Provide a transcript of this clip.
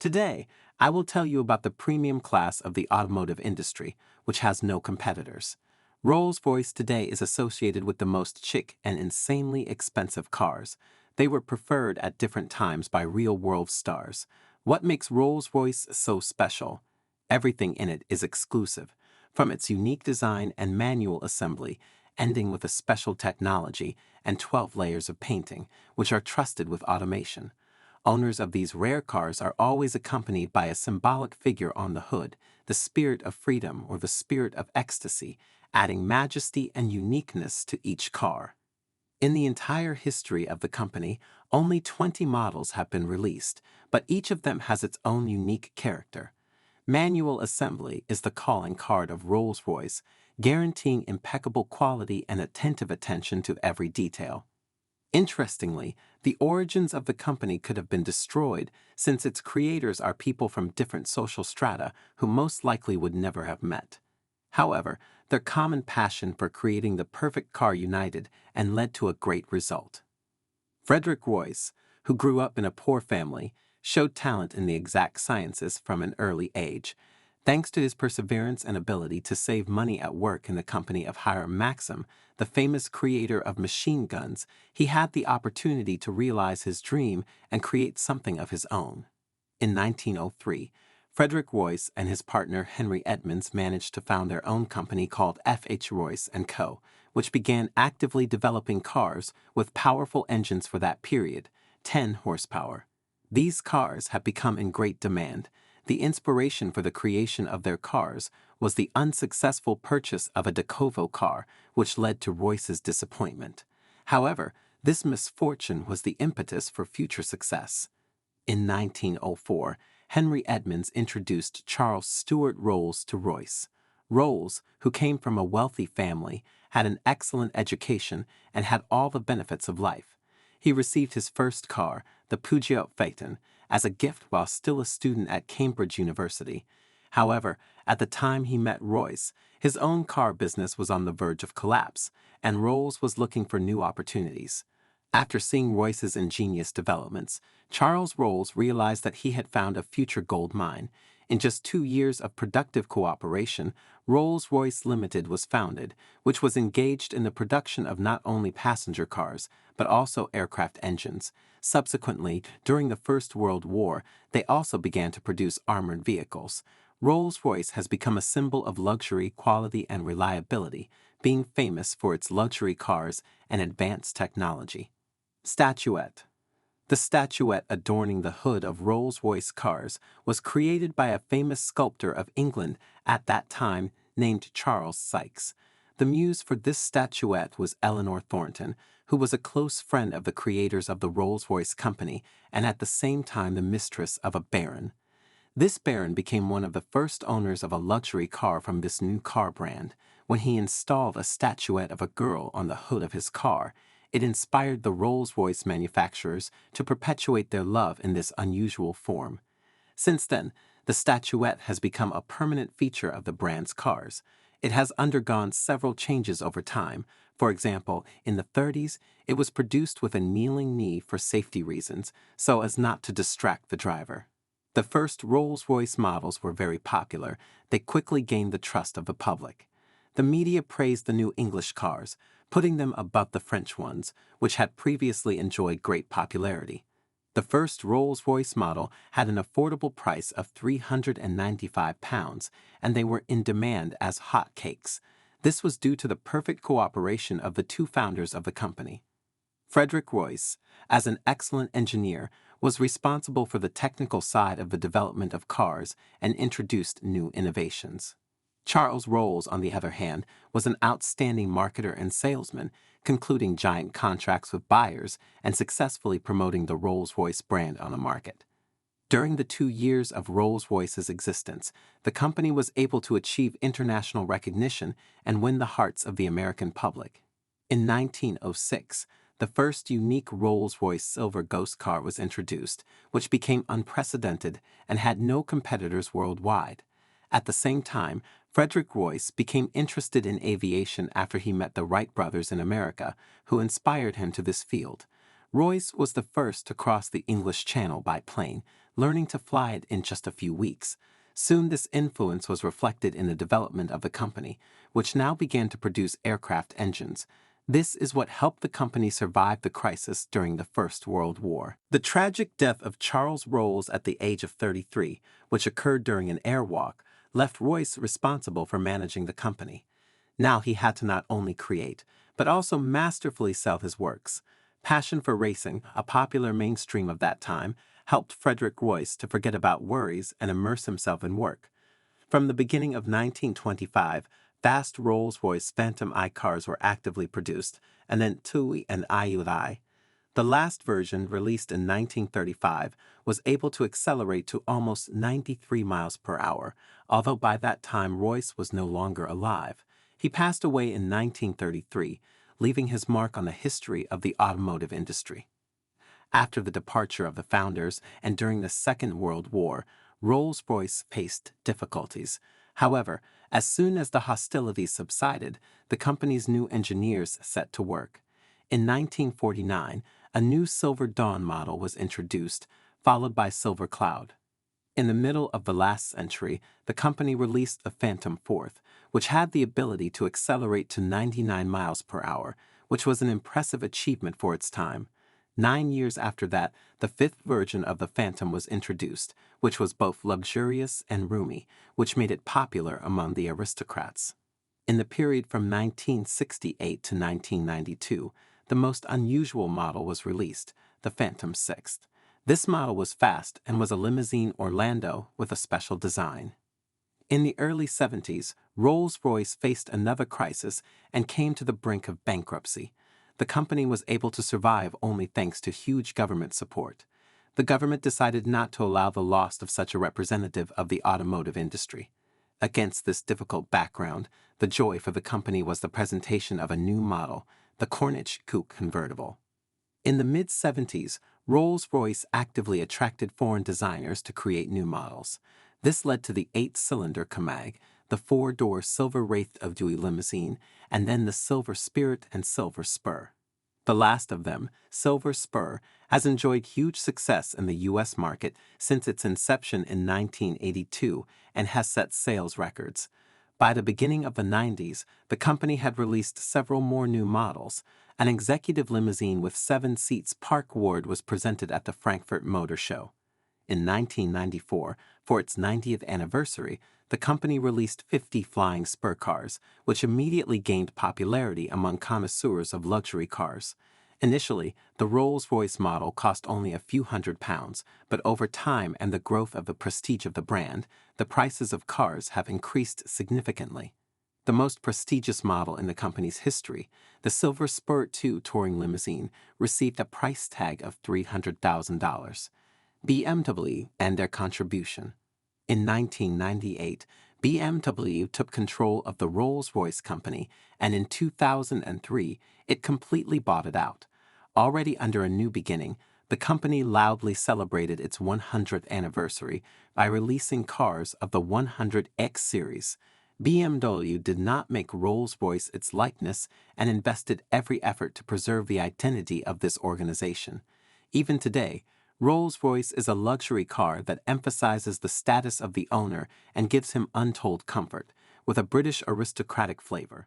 Today, I will tell you about the premium class of the automotive industry, which has no competitors. Rolls-Royce today is associated with the most chic and insanely expensive cars. They were preferred at different times by real-world stars. What makes Rolls-Royce so special? Everything in it is exclusive, from its unique design and manual assembly, ending with a special technology and 12 layers of painting, which are trusted with automation. Owners of these rare cars are always accompanied by a symbolic figure on the hood, the spirit of freedom or the spirit of ecstasy, adding majesty and uniqueness to each car. In the entire history of the company, only 20 models have been released, but each of them has its own unique character. Manual assembly is the calling card of Rolls-Royce, guaranteeing impeccable quality and attentive attention to every detail. Interestingly, the origins of the company could have been destroyed since its creators are people from different social strata who most likely would never have met. However, their common passion for creating the perfect car united and led to a great result. Frederick Royce, who grew up in a poor family, showed talent in the exact sciences from an early age. Thanks to his perseverance and ability to save money at work in the company of Hiram Maxim, the famous creator of machine guns, he had the opportunity to realize his dream and create something of his own. In 1903, Frederick Royce and his partner Henry Edmunds managed to found their own company called F.H. Royce & Co., which began actively developing cars with powerful engines for that period, 10 horsepower. These cars have become in great demand. The inspiration for the creation of their cars was the unsuccessful purchase of a Decovo car, which led to Royce's disappointment. However, this misfortune was the impetus for future success. In 1904, Henry Edmunds introduced Charles Stewart Rolls to Royce. Rolls, who came from a wealthy family, had an excellent education and had all the benefits of life. He received his first car, the Peugeot Phaeton, as a gift while still a student at Cambridge University. However, at the time he met Royce, his own car business was on the verge of collapse, and Rolls was looking for new opportunities. After seeing Royce's ingenious developments, Charles Rolls realized that he had found a future gold mine. In just 2 years of productive cooperation, Rolls-Royce Limited was founded, which was engaged in the production of not only passenger cars, but also aircraft engines. Subsequently, during the First World War, they also began to produce armored vehicles. Rolls-Royce has become a symbol of luxury, quality, and reliability, being famous for its luxury cars and advanced technology. Statuette. The statuette adorning the hood of Rolls-Royce cars was created by a famous sculptor of England at that time named Charles Sykes. The muse for this statuette was Eleanor Thornton, who was a close friend of the creators of the Rolls-Royce Company and at the same time the mistress of a baron. This baron became one of the first owners of a luxury car from this new car brand. When he installed a statuette of a girl on the hood of his car, it inspired the Rolls-Royce manufacturers to perpetuate their love in this unusual form. Since then, the statuette has become a permanent feature of the brand's cars. It has undergone several changes over time. For example, in the 30s, it was produced with a kneeling knee for safety reasons, so as not to distract the driver. The first Rolls-Royce models were very popular. They quickly gained the trust of the public. The media praised the new English cars, putting them above the French ones, which had previously enjoyed great popularity. The first Rolls-Royce model had an affordable price of £395, and they were in demand as hot cakes. This was due to the perfect cooperation of the two founders of the company. Frederick Royce, as an excellent engineer, was responsible for the technical side of the development of cars and introduced new innovations. Charles Rolls, on the other hand, was an outstanding marketer and salesman, concluding giant contracts with buyers and successfully promoting the Rolls-Royce brand on the market. During the 2 years of Rolls-Royce's existence, the company was able to achieve international recognition and win the hearts of the American public. In 1906, the first unique Rolls-Royce Silver Ghost car was introduced, which became unprecedented and had no competitors worldwide. At the same time, Frederick Royce became interested in aviation after he met the Wright brothers in America, who inspired him to this field. Royce was the first to cross the English Channel by plane, learning to fly it in just a few weeks. Soon this influence was reflected in the development of the company, which now began to produce aircraft engines. This is what helped the company survive the crisis during the First World War. The tragic death of Charles Rolls at the age of 33, which occurred during an airwalk, left Royce responsible for managing the company. Now he had to not only create, but also masterfully sell his works. Passion for racing, a popular mainstream of that time, helped Frederick Royce to forget about worries and immerse himself in work. From the beginning of 1925, fast Rolls-Royce Phantom I cars were actively produced, and then TUI and IUI. The last version, released in 1935, was able to accelerate to almost 93 miles per hour, although by that time Royce was no longer alive. He passed away in 1933, leaving his mark on the history of the automotive industry. After the departure of the founders and during the Second World War, Rolls-Royce faced difficulties. However, as soon as the hostilities subsided, the company's new engineers set to work. In 1949, a new Silver Dawn model was introduced, followed by Silver Cloud. In the middle of the last century, the company released the Phantom Fourth, which had the ability to accelerate to 99 miles per hour, which was an impressive achievement for its time. 9 years after that, the fifth version of the Phantom was introduced, which was both luxurious and roomy, which made it popular among the aristocrats. In the period from 1968 to 1992, the most unusual model was released, the Phantom Sixth. This model was fast and was a limousine Orlando with a special design. In the early 70s, Rolls-Royce faced another crisis and came to the brink of bankruptcy. The company was able to survive only thanks to huge government support. The government decided not to allow the loss of such a representative of the automotive industry. Against this difficult background, the joy for the company was the presentation of a new model, the Corniche Coupe convertible. In the mid-70s, Rolls-Royce actively attracted foreign designers to create new models. This led to the 8-cylinder Camag, the 4-door Silver Wraith of Dewey limousine, and then the Silver Spirit and Silver Spur. The last of them, Silver Spur, has enjoyed huge success in the U.S. market since its inception in 1982 and has set sales records. By the beginning of the 90s, the company had released several more new models. An executive limousine with 7 seats Park Ward was presented at the Frankfurt Motor Show. In 1994, for its 90th anniversary, the company released 50 flying spur cars, which immediately gained popularity among connoisseurs of luxury cars. Initially, the Rolls-Royce model cost only a few £100s, but over time and the growth of the prestige of the brand, the prices of cars have increased significantly. The most prestigious model in the company's history, the Silver Spur 2 touring limousine, received a price tag of $300,000. BMW and their contribution. In 1998, BMW took control of the Rolls-Royce company, and in 2003, it completely bought it out. Already under a new beginning, the company loudly celebrated its 100th anniversary by releasing cars of the 100X series. BMW did not make Rolls-Royce its likeness and invested every effort to preserve the identity of this organization. Even today, Rolls-Royce is a luxury car that emphasizes the status of the owner and gives him untold comfort, with a British aristocratic flavor.